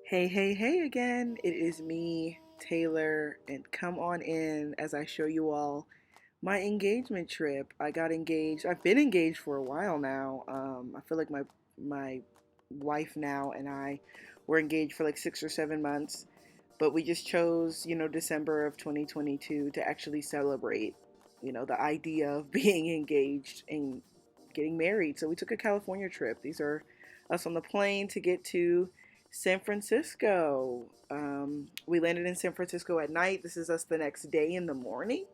Hey, hey, hey again. It is me, Taylor, and come on in as I show you all my engagement trip. I got engaged. I've been engaged for a while now. I feel like my wife now and I were engaged for like 6 or 7 months, but we just chose, December of 2022 to actually celebrate, the idea of being engaged and getting married. So we took a California trip. These are us on the plane to get to San Francisco. We landed in San Francisco at night. This is us the next day in the morning.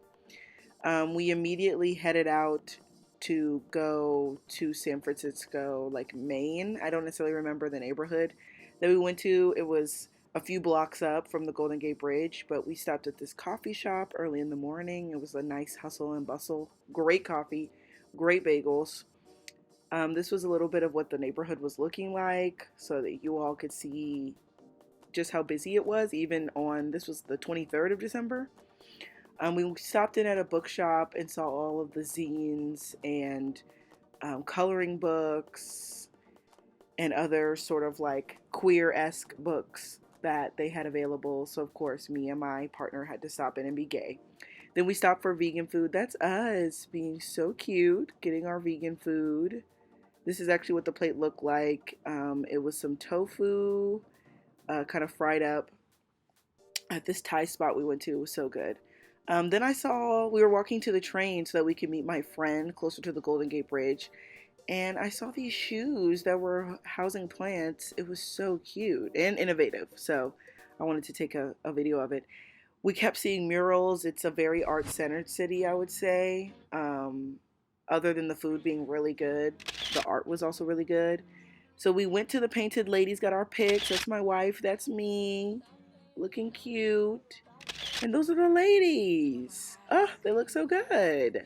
We immediately headed out to go to San Francisco, like Maine. I don't necessarily remember the neighborhood that we went to. It was a few blocks up from the Golden Gate Bridge, but we stopped at this coffee shop early in the morning. It was a nice hustle and bustle. Great coffee, great bagels. This was a little bit of what the neighborhood was looking like so that you all could see just how busy it was, even on this was the 23rd of December. We stopped in at a bookshop and saw all of the zines and coloring books and other sort of like queer-esque books that they had available. So, of course, me and my partner had to stop in and be gay. Then we stopped for vegan food. That's us being so cute, getting our vegan food. This is actually what the plate looked like. It was some tofu, kind of fried up at this Thai spot we went to. It was so good. Then we were walking to the train so that we could meet my friend closer to the Golden Gate Bridge. And I saw these shoes that were housing plants. It was so cute and innovative. So I wanted to take a video of it. We kept seeing murals. It's a very art-centered city, I would say. Other than the food being really good, the art was also really good. So we went to the Painted Ladies, got our pics. That's my wife. That's me, looking cute. And those are the ladies. Oh, they look so good.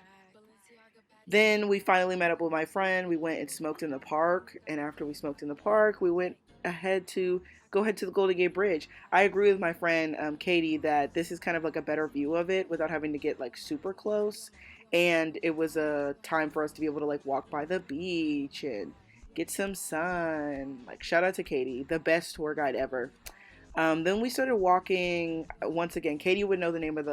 Then we finally met up with my friend. We went and smoked in the park. And after we smoked in the park, we went ahead to go ahead to the Golden Gate Bridge. I agree with my friend Katie that this is kind of like a better view of it without having to get like super close. And it was a time for us to be able to like walk by the beach and get some sun. Like shout out to Katie, the best tour guide ever. Then we started walking once again. Katie would know the name of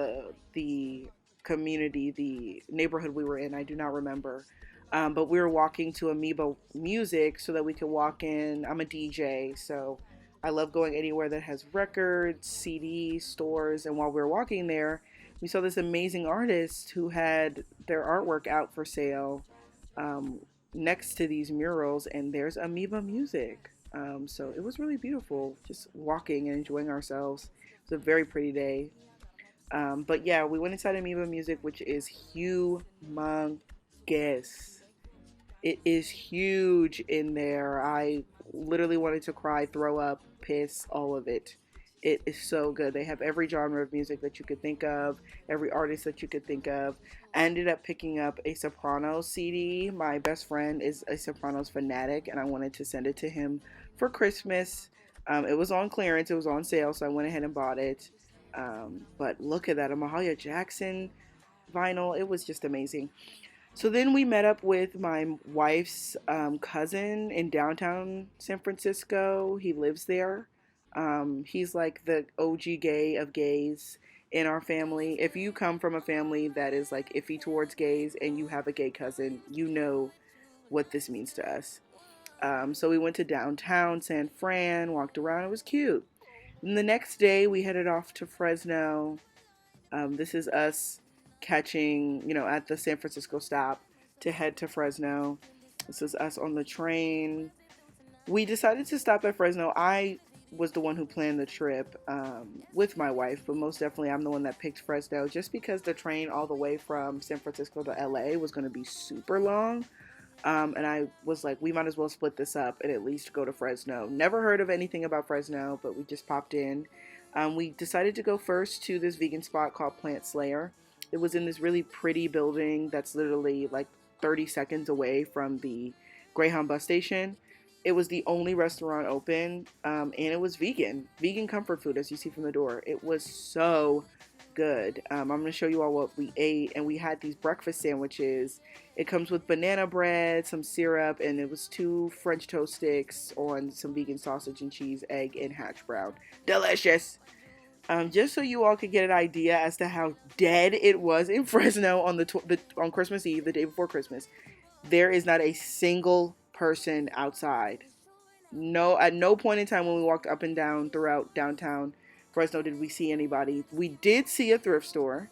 the community, the neighborhood we were in. I do not remember. But we were walking to Amoeba Music so that we could walk in. I'm a DJ, so I love going anywhere that has records, CD stores. And while we were walking there, we saw this amazing artist who had their artwork out for sale next to these murals. And there's Amoeba Music. So it was really beautiful, just walking and enjoying ourselves. It was a very pretty day. But yeah, we went inside Amoeba Music, which is humongous. It is huge in there. I literally wanted to cry, throw up, piss, all of it. It is so good. They have every genre of music that you could think of, every artist that you could think of. I ended up picking up a Sopranos CD. My best friend is a Sopranos fanatic, and I wanted to send it to him for Christmas. It was on clearance, it was on sale, so I went ahead and bought it. But look at that, a Mahalia Jackson vinyl. It was just amazing. So then we met up with my wife's cousin in downtown San Francisco. He lives there. He's like the OG gay of gays in our family. If you come from a family that is like iffy towards gays and you have a gay cousin, you know what this means to us. So we went to downtown San Fran, walked around. It was cute. And the next day we headed off to Fresno. This is us catching, at the San Francisco stop to head to Fresno. This is us on the train. We decided to stop at Fresno. I was the one who planned the trip with my wife, but most definitely I'm the one that picked Fresno just because the train all the way from San Francisco to LA was going to be super long. And I was like, we might as well split this up and at least go to Fresno. Never heard of anything about Fresno, but we just popped in. We decided to go first to this vegan spot called Plant Slayer. It was in this really pretty building that's literally like 30 seconds away from the Greyhound bus station. It was the only restaurant open, and it was vegan comfort food, as you see from the door. It was so good. I'm going to show you all what we ate, and we had these breakfast sandwiches. It comes with banana bread, some syrup, and it was 2 French toast sticks on some vegan sausage and cheese, egg, and hash brown. Delicious. Just so you all could get an idea as to how dead it was in Fresno on on Christmas Eve, the day before Christmas. There is not a single person outside. No, at no point in time when we walked up and down throughout downtown Fresno did we see anybody. We did see a thrift store.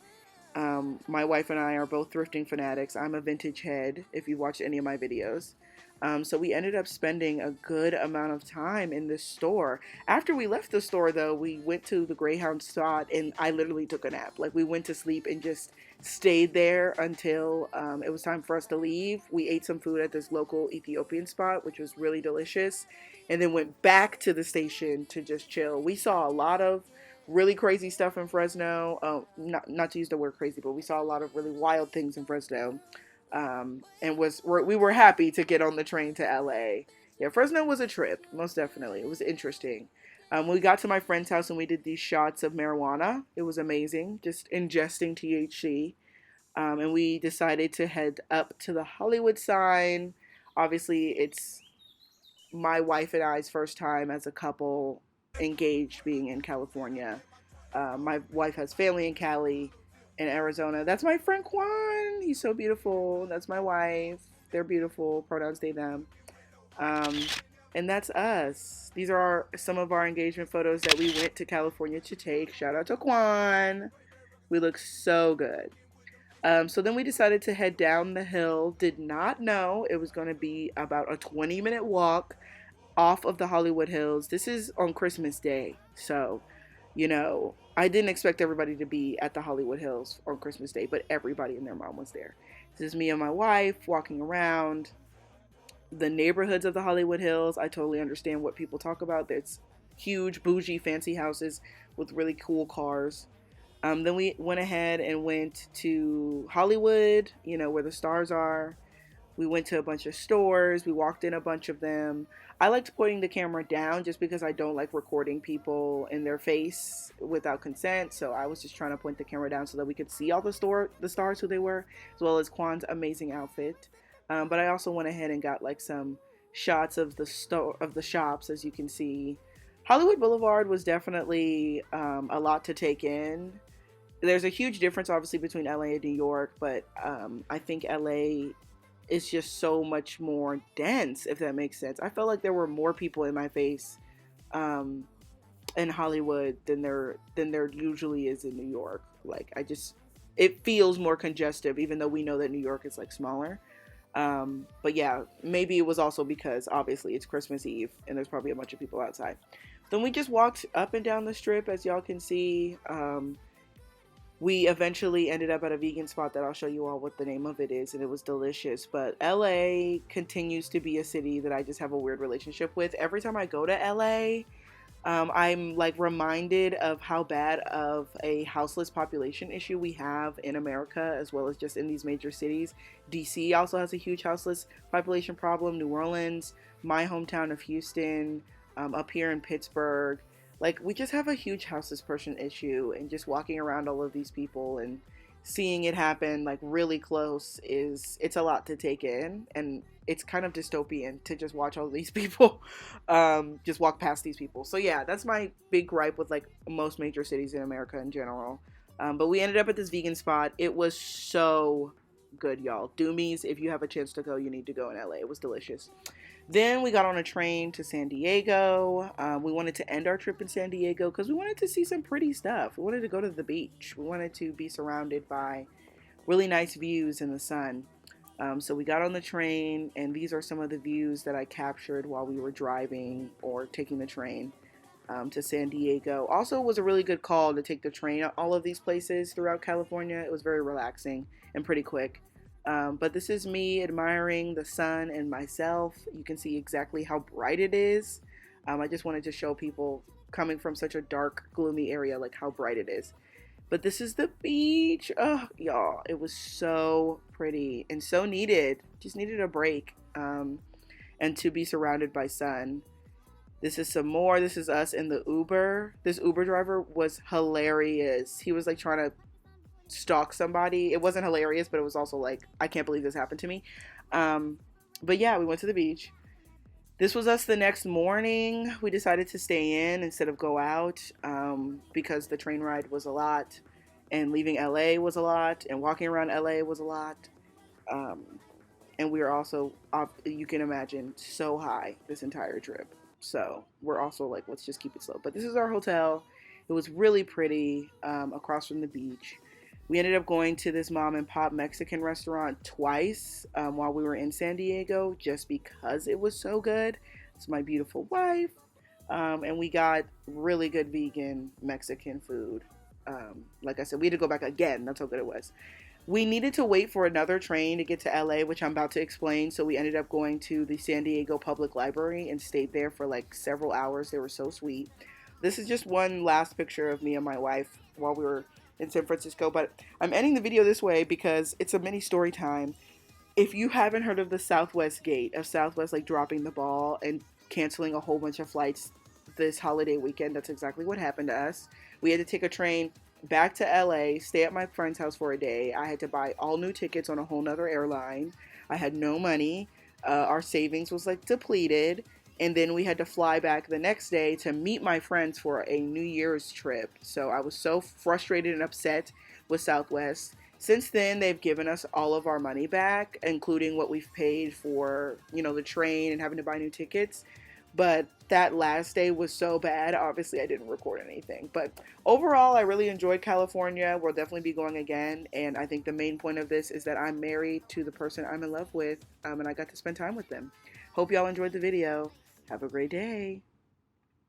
My wife and I are both thrifting fanatics. I'm a vintage head, if you watched any of my videos. So we ended up spending a good amount of time in this store. After we left the store, though, we went to the Greyhound spot, and I literally took a nap. Like, we went to sleep and just stayed there until it was time for us to leave. We ate some food at this local Ethiopian spot, which was really delicious, and then went back to the station to just chill. We saw a lot of really crazy stuff in Fresno. Not to use the word crazy, but we saw a lot of really wild things in Fresno. And we were happy to get on the train to LA. Yeah, Fresno was a trip, most definitely. It was interesting. We got to my friend's house and we did these shots of marijuana. It was amazing, just ingesting THC. And we decided to head up to the Hollywood sign. Obviously, it's my wife and I's first time as a couple engaged being in California. My wife has family in Cali, in Arizona. That's my friend Juan. He's so beautiful. That's my wife. They're beautiful. Pronouns they, them. And that's us. These are some of our engagement photos that we went to California to take. Shout out to Juan. We look so good. So then we decided to head down the hill. Did not know it was going to be about a 20-minute walk off of the Hollywood Hills. This is on Christmas Day. So, I didn't expect everybody to be at the Hollywood Hills on Christmas Day, but everybody and their mom was there. This is me and my wife walking around the neighborhoods of the Hollywood Hills. I totally understand what people talk about. There's huge, bougie, fancy houses with really cool cars. Then we went ahead and went to Hollywood, where the stars are. We went to a bunch of stores. We walked in a bunch of them. I liked pointing the camera down just because I don't like recording people in their face without consent. So I was just trying to point the camera down so that we could see all the stars, who they were, as well as Kwan's amazing outfit. But I also went ahead and got like some shots of the shops, as you can see. Hollywood Boulevard was definitely a lot to take in. There's a huge difference, obviously, between LA and New York, but I think LA is just so much more dense, if that makes sense. I felt like there were more people in my face in Hollywood than there usually is in New York. Like, it feels more congested, even though we know that New York is like smaller. But yeah, maybe it was also because obviously it's Christmas Eve and there's probably a bunch of people outside. Then we just walked up and down the strip, as y'all can see. We eventually ended up at a vegan spot that I'll show you all what the name of it is, and it was delicious. But LA continues to be a city that I just have a weird relationship with. Every time I go to LA, I'm like reminded of how bad of a houseless population issue we have in America, as well as just in these major cities. DC also has a huge houseless population problem. New Orleans, my hometown of Houston, up here in Pittsburgh. Like, we just have a huge houseless person issue, and just walking around all of these people and seeing it happen like really close it's a lot to take in, and it's kind of dystopian to just watch all these people just walk past these people. So yeah, that's my big gripe with like most major cities in America in general. But we ended up at this vegan spot. It was so good, y'all. Doomies, if you have a chance to go, you need to go in LA. It was delicious. Then we got on a train to San Diego. We wanted to end our trip in San Diego because we wanted to see some pretty stuff. We wanted to go to the beach. We wanted to be surrounded by really nice views in the sun. So we got on the train, and these are some of the views that I captured while we were driving or taking the train to San Diego. Also, it was a really good call to take the train at all of these places throughout California. It was very relaxing and pretty quick. But this is me admiring the sun and myself. You can see exactly how bright it is. I just wanted to show people coming from such a dark, gloomy area, like how bright it is. But this is the beach. Oh, y'all, it was so pretty and so needed. Just needed a break and to be surrounded by sun. This is some more. This is us in the Uber. This Uber driver was hilarious. He was like trying to stalk somebody. It wasn't hilarious, but it was also like, I can't believe this happened to me. Um, but yeah, we went to the beach. This was us the next morning. We decided to stay in instead of go out because the train ride was a lot, and leaving LA was a lot, and walking around LA was a lot. Um, and we were also, you can imagine, so high this entire trip. So we're also like, let's just keep it slow. But this is our hotel. It was really pretty across from the beach. We ended up going to this mom and pop Mexican restaurant twice while we were in San Diego just because it was so good. It's my beautiful wife. And we got really good vegan Mexican food. Like I said, we had to go back again. That's how good it was. We needed to wait for another train to get to LA, which I'm about to explain. So we ended up going to the San Diego Public Library and stayed there for like several hours. They were so sweet. This is just one last picture of me and my wife while we were in San Francisco. But I'm ending the video this way because it's a mini story time. If you haven't heard of the Southwest Gate, of Southwest like dropping the ball and canceling a whole bunch of flights this holiday weekend, that's exactly what happened to us. We had to take a train back to LA, stay at my friend's house for a day. I had to buy all new tickets on a whole nother airline. I had no money. Our savings was like depleted. And then we had to fly back the next day to meet my friends for a New Year's trip. So I was so frustrated and upset with Southwest. Since then, they've given us all of our money back, including what we've paid for, the train and having to buy new tickets. But that last day was so bad. Obviously, I didn't record anything. But overall, I really enjoyed California. We'll definitely be going again. And I think the main point of this is that I'm married to the person I'm in love with. And I got to spend time with them. Hope y'all enjoyed the video. Have a great day.